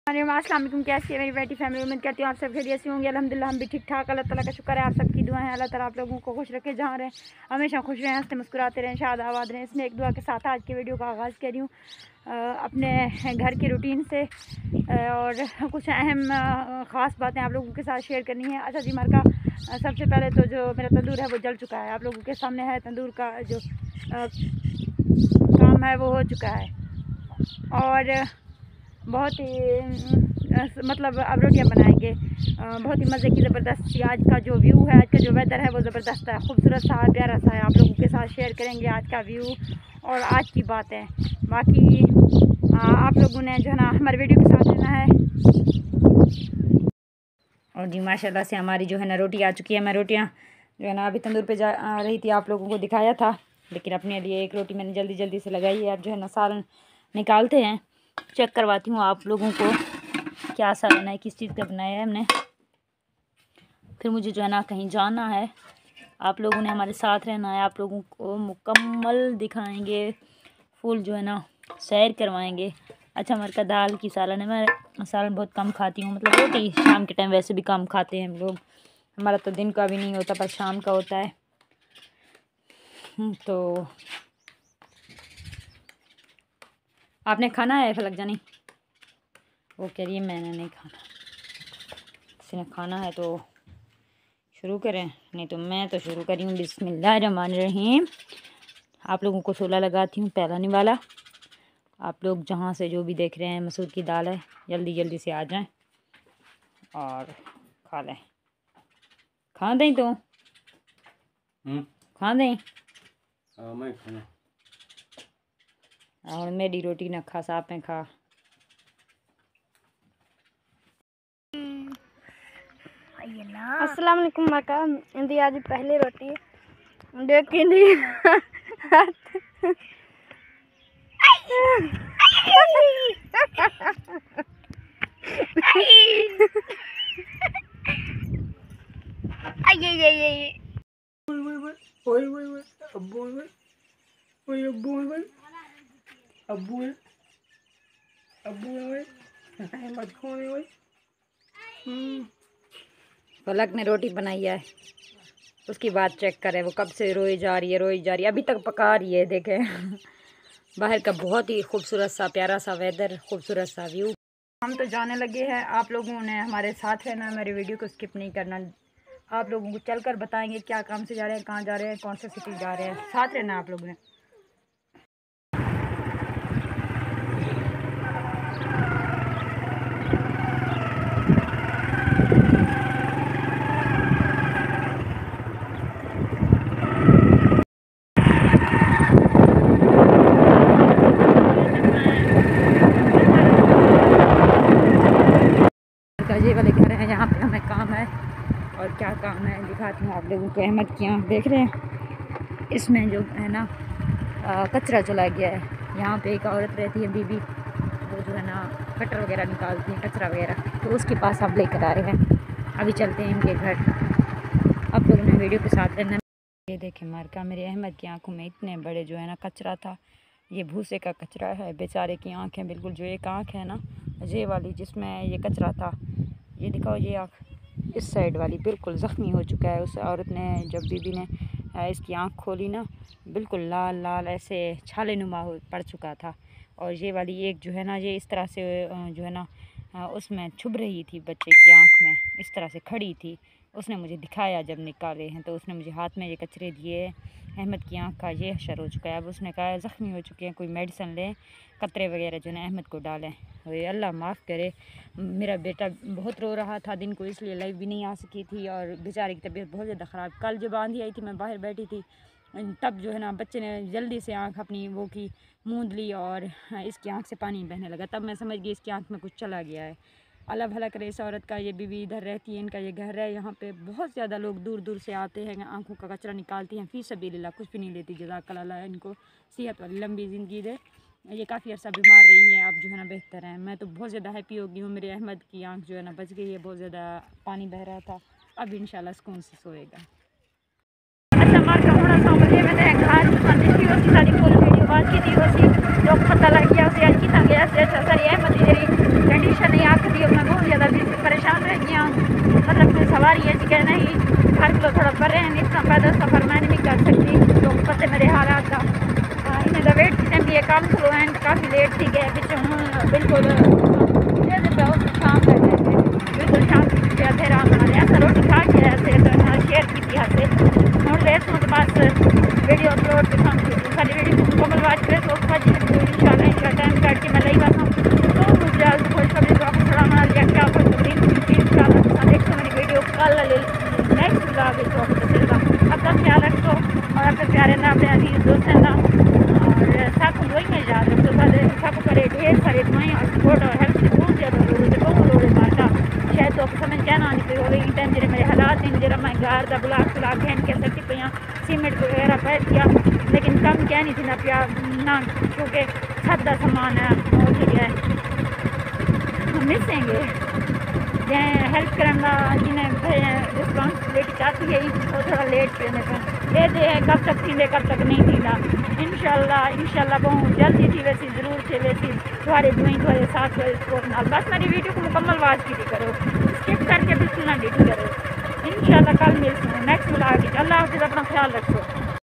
अस्सलाम वालेकुम। कैसी है मेरी बेटी फैमिली? उम्मीद करती हूँ आप सब खैरियत से होंगे। अल्हम्दुलिल्लाह हम भी ठीक ठाक। अल्लाह ताला का शुक्र है, आप सबकी दुआ है। अल्लाह ताला आप लोगों को खुश रखे, जहाँ रहें हमेशा खुश रहें, हंसते मुस्कुराते रहें, शाद आबाद रहें। इसमें एक दुआ के साथ आज की वीडियो का आगाज़ कर रही हूँ अपने घर की रूटीन से और कुछ अहम ख़ास बातें आप लोगों के साथ शेयर करनी है। अच्छा जी मरका, सबसे पहले तो जो मेरा तंदूर है वो जल चुका है, आप लोगों के सामने है। तंदूर का जो काम है वो हो चुका है और बहुत ही मतलब अब रोटियाँ बनाएंगे। बहुत ही मज़े की ज़बरदस्त सी आज का जो व्यू है, आज का जो वेदर है वो ज़बरदस्त है, खूबसूरत सा है, प्यारा सा है। आप लोगों के साथ शेयर करेंगे आज का व्यू और आज की बातें। बाकी आप लोगों ने जो है ना हमारे वीडियो के साथ रहना है। और जी माशाल्लाह से हमारी जो है ना रोटी आ चुकी है। मैं रोटियाँ जो है ना अभी तंदूर पे जा रही थी, आप लोगों को दिखाया था, लेकिन अपने लिए एक रोटी मैंने जल्दी जल्दी से लगाई है। अब जो है ना सालन निकालते हैं, चेक करवाती हूँ आप लोगों को क्या सालन है, किस चीज़ का बनाया है हमने। फिर मुझे जो है ना कहीं जाना है, आप लोगों ने हमारे साथ रहना है, आप लोगों को मुकम्मल दिखाएंगे, फुल जो है ना सैर करवाएंगे। अच्छा मरका दाल की सालन है, मैं सालन बहुत कम खाती हूँ, मतलब रोटी शाम के टाइम वैसे भी कम खाते हैं हम लोग। हमारा तो दिन का भी नहीं होता पर शाम का होता है। तो आपने खाना है फलक जानी? वो कह रही है मैंने नहीं खाना। किसी ने खाना है तो शुरू करें, नहीं तो मैं तो शुरू करी हूँ। बिस्मिल्लाहिर्रहमानिर्रहीम। आप लोगों को छोला लगाती हूँ पहलाने वाला। आप लोग जहाँ से जो भी देख रहे हैं, मसूर की दाल है, जल्दी जल्दी से आ जाएं और खा लें। खा दें तो खा दें मैं खाना और मेरी रोटी ना खा, साफ में खा। अस्सलाम वालेकुम मरका, इंदी आज पहली रोटी देखी फलक ने रोटी बनाई है, उसकी बात चेक करें, वो कब से रोई जा रही है, अभी तक पका रही है। देखें बाहर का बहुत ही खूबसूरत सा प्यारा सा वेदर, खूबसूरत सा व्यू। हम तो जाने लगे हैं, आप लोगों ने हमारे साथ रहना, हमारी वीडियो को स्किप नहीं करना। आप लोगों को चलकर बताएंगे क्या काम से जा रहे हैं, कहाँ जा रहे हैं, कौन सा सिटी जा रहे हैं, साथ रहना आप लोगों ने। ये वाले घर हैं, यहाँ पे हमें काम है और क्या काम है दिखाती हूँ आप लोगों को। अहमद की आँख देख रहे हैं, इसमें जो है ना कचरा चला गया है। यहाँ पे एक औरत रहती है बीबी, वो जो है ना कटर वगैरह निकालती है, कचरा वगैरह, तो उसके पास हम लेकर आए हैं। अभी चलते हैं इनके घर, आप लोगों ने वीडियो के साथ रहना। ये देखें मरका, मेरे अहमद की आँखों में इतने बड़े जो है ना कचरा था। ये भूसे का कचरा है, बेचारे की आँखें बिल्कुल, जो एक आँख है ना ये वाली जिसमें ये कचरा था, ये दिखाओ, ये आँख इस साइड वाली बिल्कुल ज़ख्मी हो चुका है। उस औरत ने, जब बीबी ने इसकी आँख खोली ना, बिल्कुल लाल लाल ऐसे छाले नुमा पड़ चुका था। और ये वाली एक जो है ना, ये इस तरह से जो है ना उसमें छुप रही थी, बच्चे की आँख में इस तरह से खड़ी थी। उसने मुझे दिखाया जब निकाले हैं, तो उसने मुझे हाथ में ये कचरे दिए। अहमद की आँख का ये हशर हो चुका है। अब उसने कहा ज़ख्मी हो चुके हैं, कोई मेडिसिन लें, कतरे वगैरह जो है अहमद को डालें। ये अल्लाह माफ़ करे। मेरा बेटा बहुत रो रहा था दिन को, इसलिए लाइव भी नहीं आ सकी थी और बेचारे की तबीयत बहुत ज़्यादा ख़राब। कल जब आंधी आई थी, मैं बाहर बैठी थी, तब जो है ना बच्चे ने जल्दी से आँख अपनी वो की मूंद ली और इसकी आँख से पानी बहने लगा। तब मैं समझ गई इसकी आँख में कुछ चला गया है। अल्लाह भला करे। इस औरत का, ये बीवी इधर रहती है, इनका ये घर है। यहाँ पे बहुत ज़्यादा लोग दूर दूर से आते हैं, आँखों का कचरा निकालती हैं, फ़ी सबिलिल्लाह, कुछ भी नहीं लेती। जज़ाकल्लाह, अल्लाह इनको सेहत वाली लंबी ज़िंदगी दे। ये काफ़ी अर्सा बीमार रही है, अब जो है ना बेहतर है। मैं तो बहुत ज़्यादा हैप्पी हो गई हूँ, मेरे अहमद की आँख जो है ना बच गई है। बहुत ज़्यादा पानी बह रहा था, अब इंशाल्लाह सुकून से सोएगा। अच्छा मार का थोड़ा सा मुझे मैंने घर देखी उसकी सारी फुल वीडियो बात की थी, उसी जो पता लग गया उसे अच्छी था गया से अच्छा सर ये मत कंडीशन नहीं आप सवारी है जी कहना ही घर को थोड़ा पर रहे हैं, इतना पैदल सफ़र मैं नहीं कर सकती, तो पता मेरे हालात का इन्हें तो वेट की टाइम काम खुलो एंड काफ़ी लेट थी गए पिछले हूँ बिल्कुल शाम कर गए थे, बिल्कुल शाम की थे राम बना रहे ऐसा रोटी खा के ऐसे शेयर की थी हाथ से हूँ रेस के पास वीडियो अपलोड सारी वीडियो मुकम्मल वाच करे तो इंशाल्लाह टाइम काट के मैं लाई बात हूँ तो मुझे खुशखबरी तो आपको थोड़ा मना लिया क्या इंशाल्लाह देखो मेरी वीडियो कल नेक्स्ट ब्लॉग तो आपको अपना ख्याल रखो और अपने प्यारे ना अपने अजीज दोस्तों ना और सब वही में याद रखो सब करे ढेर सारे दुआएं और सपोर्ट और हेल्प की बहुत ज़्यादा जरूरत है बहुत लोड़ माशा शायद तो समझ कहना नहीं पे हो रही टाइम जो मेरे हालात हैं जरा मैं घर का ब्लॉक घैंट के सकती पे सीमेंट वगैरह पैर किया लेकिन कम क्या नहीं थी ना पिया ना क्योंकि छत का समान है हो गया मिसेंगे जैसे हेल्प करना जिन्हें रिस्पॉन्सिबिलिटी चाहती है वो थोड़ा लेट करने पर ये दे कब तक थी कब तक नहीं थी इंशाल्लाह बहुत जल्दी थी वैसी ज़रूर थे वैसी तुम्हारे दुआई तुम्हारे साथ सपोर्ट नाल बस मेरी वीडियो को मुकम्मल वाच की करो स्किप करके बिल्कुल ना डिलीट करो इंशाल्लाह कल मिलती हूँ नेक्स्ट ब्लॉग अल्लाह हाफिज़ अपना ख्याल रखो।